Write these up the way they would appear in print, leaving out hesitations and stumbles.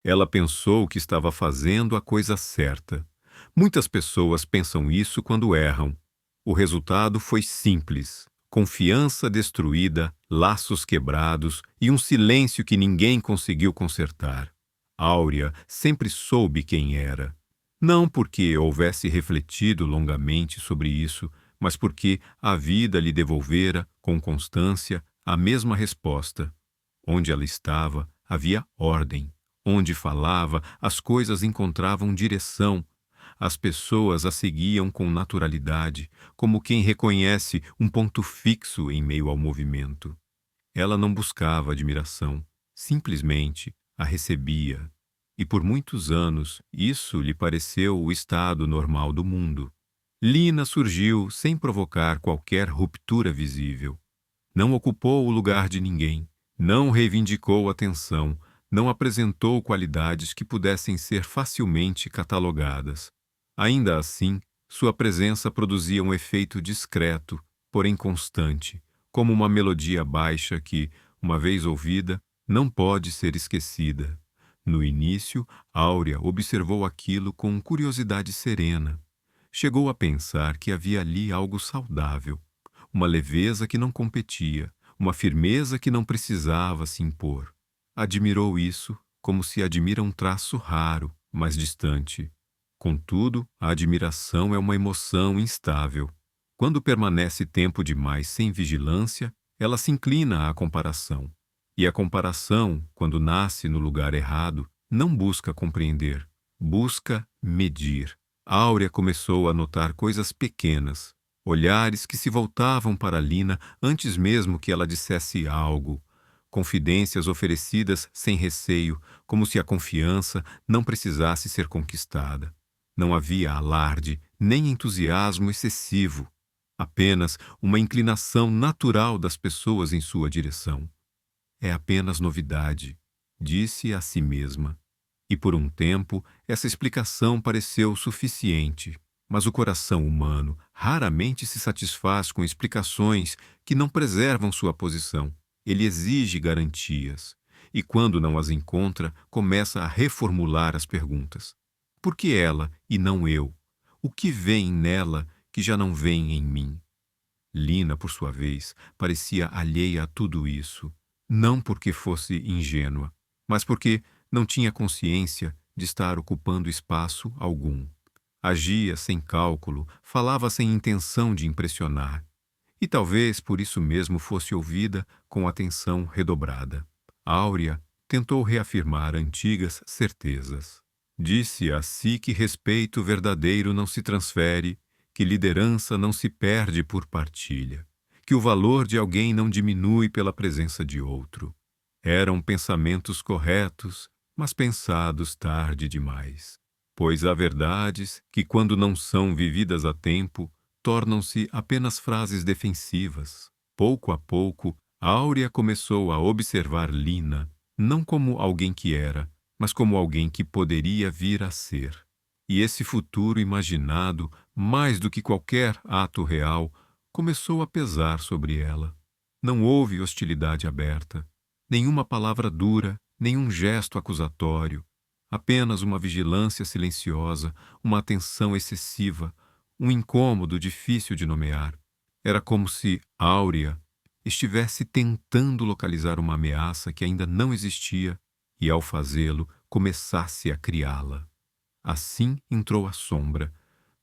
Ela pensou que estava fazendo a coisa certa. Muitas pessoas pensam isso quando erram. O resultado foi simples: confiança destruída, laços quebrados e um silêncio que ninguém conseguiu consertar. Áurea sempre soube quem era. Não porque houvesse refletido longamente sobre isso, mas porque a vida lhe devolvera, com constância, a mesma resposta. Onde ela estava, havia ordem. Onde falava, as coisas encontravam direção. As pessoas a seguiam com naturalidade, como quem reconhece um ponto fixo em meio ao movimento. Ela não buscava admiração, simplesmente a recebia. E por muitos anos isso lhe pareceu o estado normal do mundo. Lina surgiu sem provocar qualquer ruptura visível. Não ocupou o lugar de ninguém, não reivindicou atenção, não apresentou qualidades que pudessem ser facilmente catalogadas. Ainda assim, sua presença produzia um efeito discreto, porém constante, como uma melodia baixa que, uma vez ouvida, não pode ser esquecida. No início, Áurea observou aquilo com curiosidade serena. Chegou a pensar que havia ali algo saudável, uma leveza que não competia, uma firmeza que não precisava se impor. Admirou isso como se admira um traço raro, mas distante. Contudo, a admiração é uma emoção instável. Quando permanece tempo demais sem vigilância, ela se inclina à comparação. E a comparação, quando nasce no lugar errado, não busca compreender, busca medir. Áurea começou a notar coisas pequenas, olhares que se voltavam para Lina antes mesmo que ela dissesse algo, confidências oferecidas sem receio, como se a confiança não precisasse ser conquistada. Não havia alarde, nem entusiasmo excessivo, apenas uma inclinação natural das pessoas em sua direção. É apenas novidade, disse a si mesma. E por um tempo, essa explicação pareceu suficiente. Mas o coração humano raramente se satisfaz com explicações que não preservam sua posição. Ele exige garantias. E quando não as encontra, começa a reformular as perguntas. Por que ela e não eu? O que vem nela que já não vem em mim? Lina, por sua vez, parecia alheia a tudo isso. Não porque fosse ingênua, mas porque não tinha consciência de estar ocupando espaço algum. Agia sem cálculo, falava sem intenção de impressionar. E talvez por isso mesmo fosse ouvida com atenção redobrada. Áurea tentou reafirmar antigas certezas. Disse a si que respeito verdadeiro não se transfere, que liderança não se perde por partilha, que o valor de alguém não diminui pela presença de outro. Eram pensamentos corretos, mas pensados tarde demais. Pois há verdades que, quando não são vividas a tempo, tornam-se apenas frases defensivas. Pouco a pouco, Áurea começou a observar Lina, não como alguém que era, mas como alguém que poderia vir a ser. E esse futuro imaginado, mais do que qualquer ato real, começou a pesar sobre ela. Não houve hostilidade aberta, nenhuma palavra dura, nenhum gesto acusatório, apenas uma vigilância silenciosa, uma atenção excessiva, um incômodo difícil de nomear. Era como se Áurea estivesse tentando localizar uma ameaça que ainda não existia e, ao fazê-lo, começasse a criá-la. Assim entrou a sombra,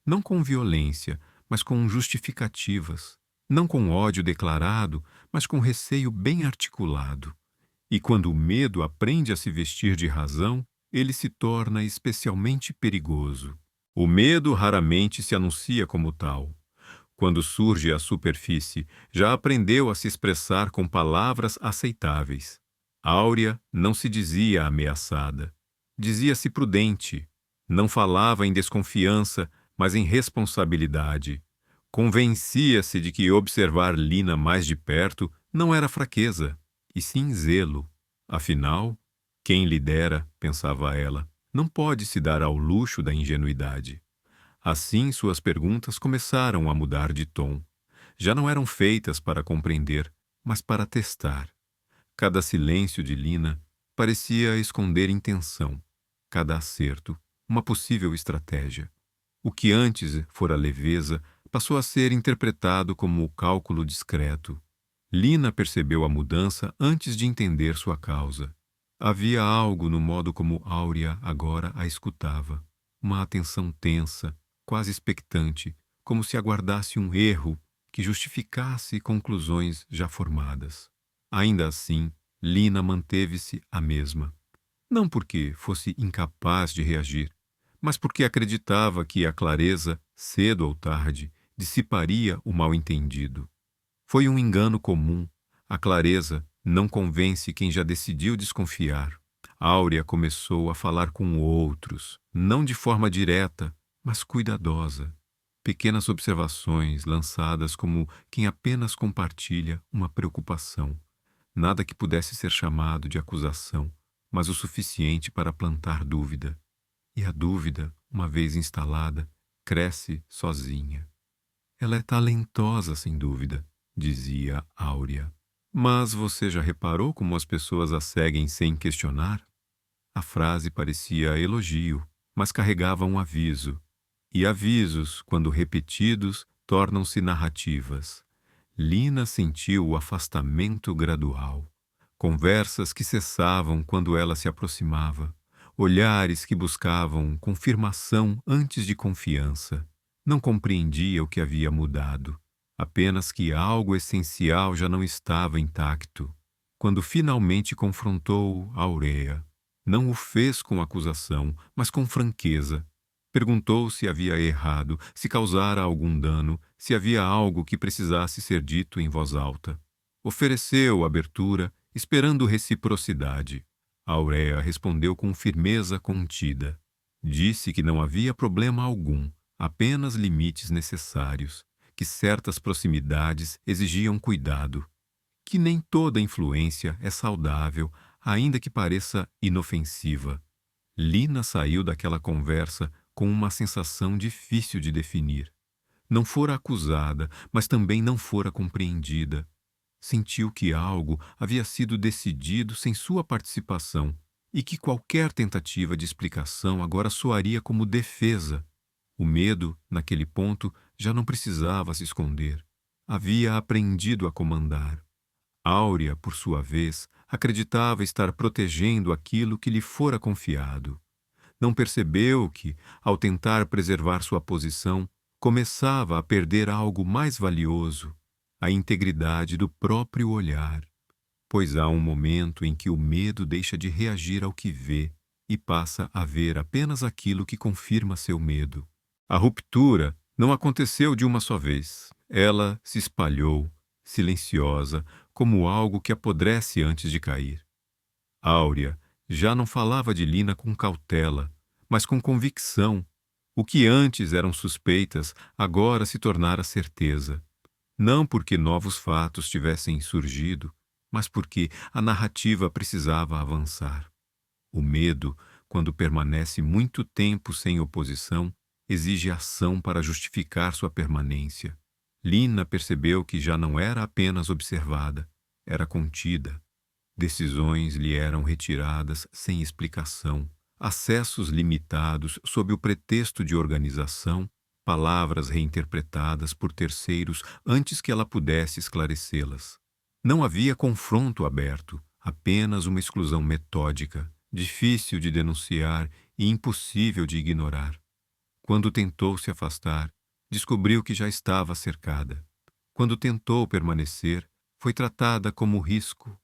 não com violência, mas com justificativas, não com ódio declarado, mas com receio bem articulado. E quando o medo aprende a se vestir de razão, ele se torna especialmente perigoso. O medo raramente se anuncia como tal. Quando surge à superfície, já aprendeu a se expressar com palavras aceitáveis. Áurea não se dizia ameaçada. Dizia-se prudente. Não falava em desconfiança, mas em responsabilidade. Convencia-se de que observar Lina mais de perto não era fraqueza, e sim zelo. Afinal, quem lidera, pensava ela, não pode se dar ao luxo da ingenuidade. Assim, suas perguntas começaram a mudar de tom. Já não eram feitas para compreender, mas para testar. Cada silêncio de Lina parecia esconder intenção. Cada acerto, uma possível estratégia. O que antes fora leveza, passou a ser interpretado como cálculo discreto. Lina percebeu a mudança antes de entender sua causa. Havia algo no modo como Áurea agora a escutava. Uma atenção tensa, quase expectante, como se aguardasse um erro que justificasse conclusões já formadas. Ainda assim, Lina manteve-se a mesma. Não porque fosse incapaz de reagir, mas porque acreditava que a clareza, cedo ou tarde, dissiparia o mal-entendido. Foi um engano comum. A clareza não convence quem já decidiu desconfiar. Áurea começou a falar com outros, não de forma direta, mas cuidadosa. Pequenas observações lançadas como quem apenas compartilha uma preocupação. Nada que pudesse ser chamado de acusação, mas o suficiente para plantar dúvida. E a dúvida, uma vez instalada, cresce sozinha. Ela é talentosa, sem dúvida, dizia Áurea. Mas você já reparou como as pessoas a seguem sem questionar? A frase parecia elogio, mas carregava um aviso. E avisos, quando repetidos, tornam-se narrativas. Lina sentiu o afastamento gradual. Conversas que cessavam quando ela se aproximava. Olhares que buscavam confirmação antes de confiança. Não compreendia o que havia mudado. Apenas que algo essencial já não estava intacto. Quando finalmente confrontou Áurea, não o fez com acusação, mas com franqueza. Perguntou se havia errado, se causara algum dano, se havia algo que precisasse ser dito em voz alta. Ofereceu abertura, esperando reciprocidade. Áurea respondeu com firmeza contida. Disse que não havia problema algum, apenas limites necessários, que certas proximidades exigiam cuidado, que nem toda influência é saudável, ainda que pareça inofensiva. Lina saiu daquela conversa com uma sensação difícil de definir. Não fora acusada, mas também não fora compreendida. Sentiu que algo havia sido decidido sem sua participação e que qualquer tentativa de explicação agora soaria como defesa. O medo, naquele ponto, já não precisava se esconder. Havia aprendido a comandar. Áurea, por sua vez, acreditava estar protegendo aquilo que lhe fora confiado. Não percebeu que, ao tentar preservar sua posição, começava a perder algo mais valioso, a integridade do próprio olhar. Pois há um momento em que o medo deixa de reagir ao que vê e passa a ver apenas aquilo que confirma seu medo. A ruptura não aconteceu de uma só vez. Ela se espalhou, silenciosa, como algo que apodrece antes de cair. Áurea já não falava de Lina com cautela, mas com convicção. O que antes eram suspeitas, agora se tornara certeza. Não porque novos fatos tivessem surgido, mas porque a narrativa precisava avançar. O medo, quando permanece muito tempo sem oposição, exige ação para justificar sua permanência. Lina percebeu que já não era apenas observada, era contida. Decisões lhe eram retiradas sem explicação, acessos limitados sob o pretexto de organização, palavras reinterpretadas por terceiros antes que ela pudesse esclarecê-las. Não havia confronto aberto, apenas uma exclusão metódica, difícil de denunciar e impossível de ignorar. Quando tentou se afastar, descobriu que já estava cercada. Quando tentou permanecer, foi tratada como risco.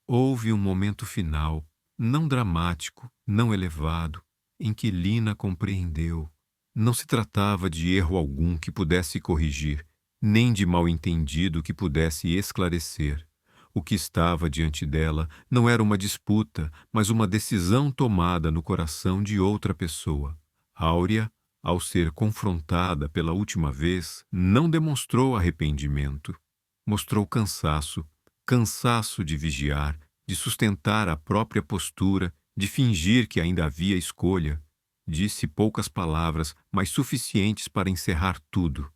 Houve um momento final, não dramático, não elevado, em que Lina compreendeu. Não se tratava de erro algum que pudesse corrigir, nem de mal-entendido que pudesse esclarecer. O que estava diante dela não era uma disputa, mas uma decisão tomada no coração de outra pessoa. Áurea, ao ser confrontada pela última vez, não demonstrou arrependimento. Mostrou cansaço, cansaço de vigiar, de sustentar a própria postura, de fingir que ainda havia escolha. Disse poucas palavras, mas suficientes para encerrar tudo.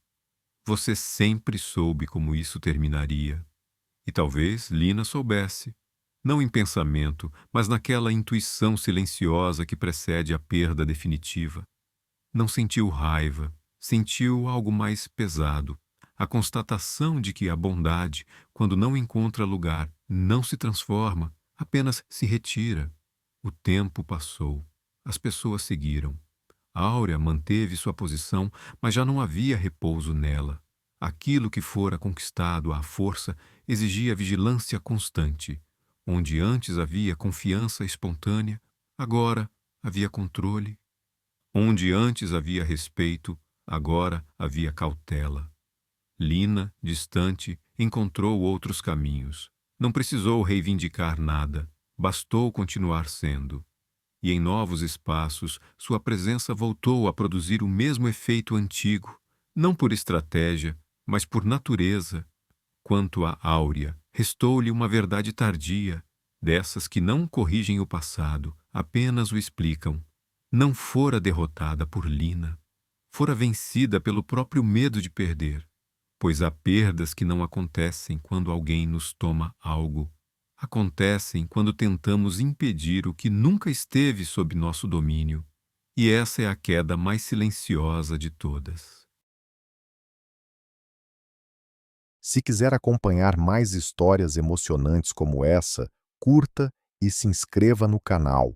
Você sempre soube como isso terminaria. E talvez Lina soubesse. não em pensamento, mas naquela intuição silenciosa que precede a perda definitiva. Não sentiu raiva, sentiu algo mais pesado, a constatação de que a bondade, quando não encontra lugar, não se transforma, apenas se retira. O tempo passou. As pessoas seguiram. Áurea manteve sua posição, mas já não havia repouso nela. Aquilo que fora conquistado à força exigia vigilância constante. Onde antes havia confiança espontânea, agora havia controle. Onde antes havia respeito, agora havia cautela. Lina, distante, encontrou outros caminhos. Não precisou reivindicar nada, bastou continuar sendo. E em novos espaços, sua presença voltou a produzir o mesmo efeito antigo, não por estratégia, mas por natureza. Quanto a Áurea, restou-lhe uma verdade tardia, dessas que não corrigem o passado, apenas o explicam. Não fora derrotada por Lina, fora vencida pelo próprio medo de perder, pois há perdas que não acontecem quando alguém nos toma algo. Acontecem quando tentamos impedir o que nunca esteve sob nosso domínio, e essa é a queda mais silenciosa de todas. Se quiser acompanhar mais histórias emocionantes como essa, curta e se inscreva no canal.